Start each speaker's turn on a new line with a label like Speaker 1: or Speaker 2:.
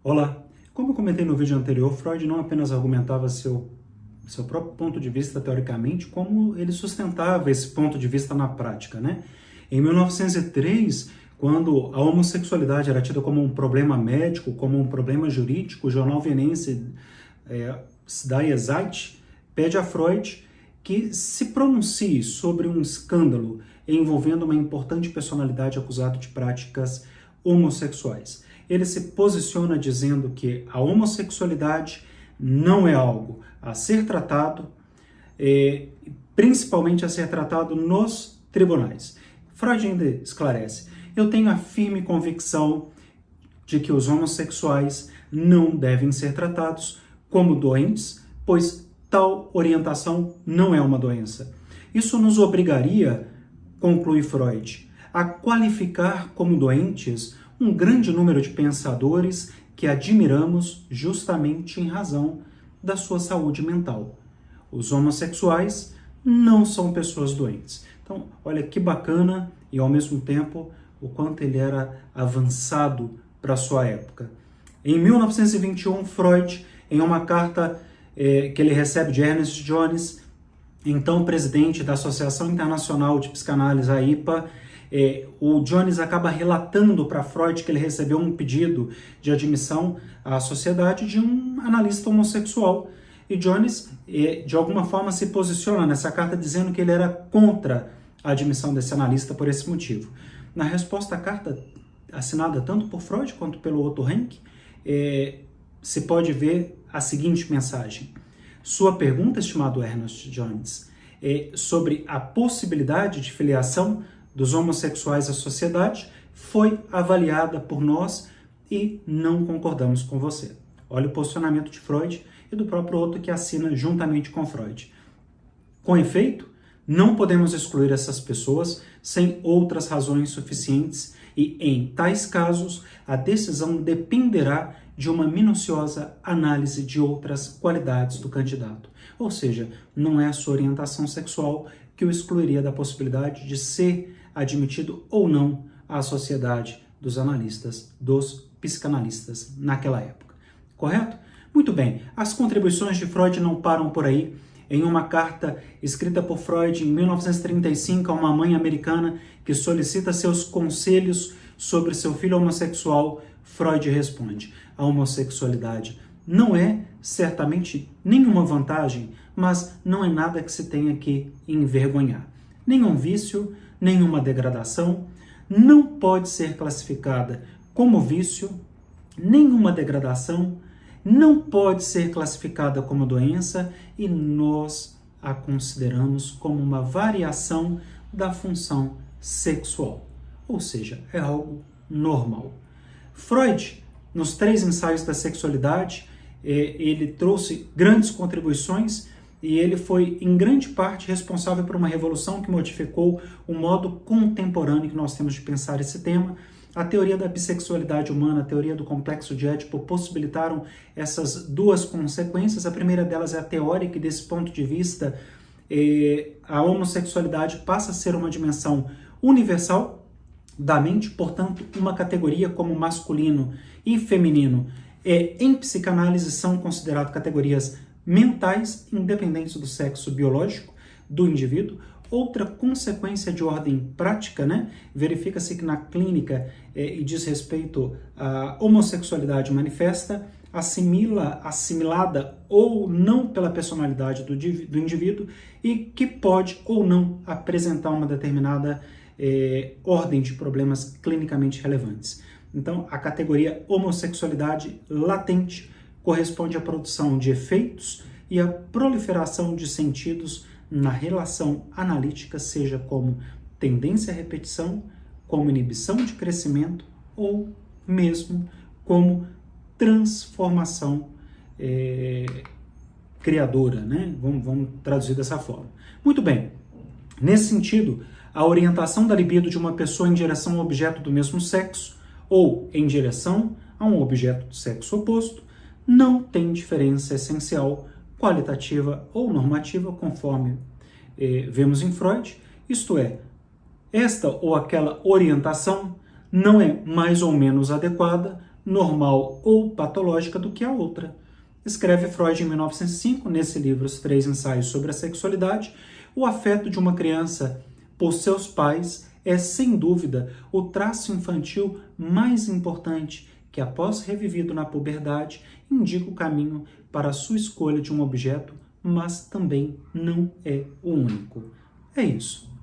Speaker 1: Olá! Como eu comentei no vídeo anterior, Freud não apenas argumentava seu próprio ponto de vista teoricamente, como ele sustentava esse ponto de vista na prática, né? Em 1903, quando a homossexualidade era tida como um problema médico, como um problema jurídico, o jornal vienense Die Zeit pede a Freud que se pronuncie sobre um escândalo envolvendo uma importante personalidade acusada de práticas homossexuais. Ele se posiciona dizendo que a homossexualidade não é algo a ser tratado, principalmente a ser tratado nos tribunais. Freud ainda esclarece: eu tenho a firme convicção de que os homossexuais não devem ser tratados como doentes, pois tal orientação não é uma doença. Isso nos obrigaria, conclui Freud, a qualificar como doentes um grande número de pensadores que admiramos justamente em razão da sua saúde mental. Os homossexuais não são pessoas doentes. Então, olha que bacana e, ao mesmo tempo, o quanto ele era avançado para a sua época. Em 1921, Freud, em uma carta que ele recebe de Ernest Jones, então presidente da Associação Internacional de Psicanálise, a IPA, o Jones acaba relatando para Freud que ele recebeu um pedido de admissão à sociedade de um analista homossexual. E Jones, de alguma forma, se posiciona nessa carta dizendo que ele era contra a admissão desse analista por esse motivo. Na resposta à carta, assinada tanto por Freud quanto pelo Otto Henck, se pode ver a seguinte mensagem. Sua pergunta, estimado Ernest Jones, sobre a possibilidade de filiação dos homossexuais à sociedade foi avaliada por nós e não concordamos com você. Olha o posicionamento de Freud e do próprio Otto, que assina juntamente com Freud. Com efeito, não podemos excluir essas pessoas sem outras razões suficientes e, em tais casos, a decisão dependerá de uma minuciosa análise de outras qualidades do candidato. Ou seja, não é a sua orientação sexual que o excluiria da possibilidade de ser admitido ou não à sociedade dos analistas, dos psicanalistas naquela época. Correto? Muito bem, as contribuições de Freud não param por aí. Em uma carta escrita por Freud em 1935 a uma mãe americana que solicita seus conselhos sobre seu filho homossexual, Freud responde: a homossexualidade não é certamente nenhuma vantagem, mas não é nada que se tenha que envergonhar. Nenhum vício, nenhuma degradação, não pode ser classificada como vício, nenhuma degradação, não pode ser classificada como doença e nós a consideramos como uma variação da função sexual, ou seja, é algo normal. Freud, nos 3 ensaios da sexualidade, ele trouxe grandes contribuições e ele foi, em grande parte, responsável por uma revolução que modificou o modo contemporâneo que nós temos de pensar esse tema. A teoria da bissexualidade humana, a teoria do complexo de Édipo possibilitaram essas 2 consequências. A primeira delas é a teórica, e desse ponto de vista, a homossexualidade passa a ser uma dimensão universal da mente, portanto, uma categoria como masculino e feminino em psicanálise são consideradas categorias mentais, independentes do sexo biológico do indivíduo. Outra consequência de ordem prática, né? Verifica-se que na clínica e diz respeito à homossexualidade manifesta, assimilada ou não pela personalidade do indivíduo e que pode ou não apresentar uma determinada ordem de problemas clinicamente relevantes. Então, a categoria homossexualidade latente corresponde à produção de efeitos e à proliferação de sentidos na relação analítica, seja como tendência à repetição, como inibição de crescimento ou mesmo como transformação criadora, né? Vamos traduzir dessa forma. Muito bem, nesse sentido, a orientação da libido de uma pessoa em direção ao objeto do mesmo sexo ou em direção a um objeto do sexo oposto não tem diferença essencial, qualitativa ou normativa, conforme vemos em Freud, isto é, esta ou aquela orientação não é mais ou menos adequada normal ou patológica do que a outra. Escreve Freud em 1905, nesse livro Os Três Ensaios sobre a Sexualidade, o afeto de uma criança por seus pais é, sem dúvida, o traço infantil mais importante que, após revivido na puberdade, indica o caminho para a sua escolha de um objeto, mas também não é o único. É isso.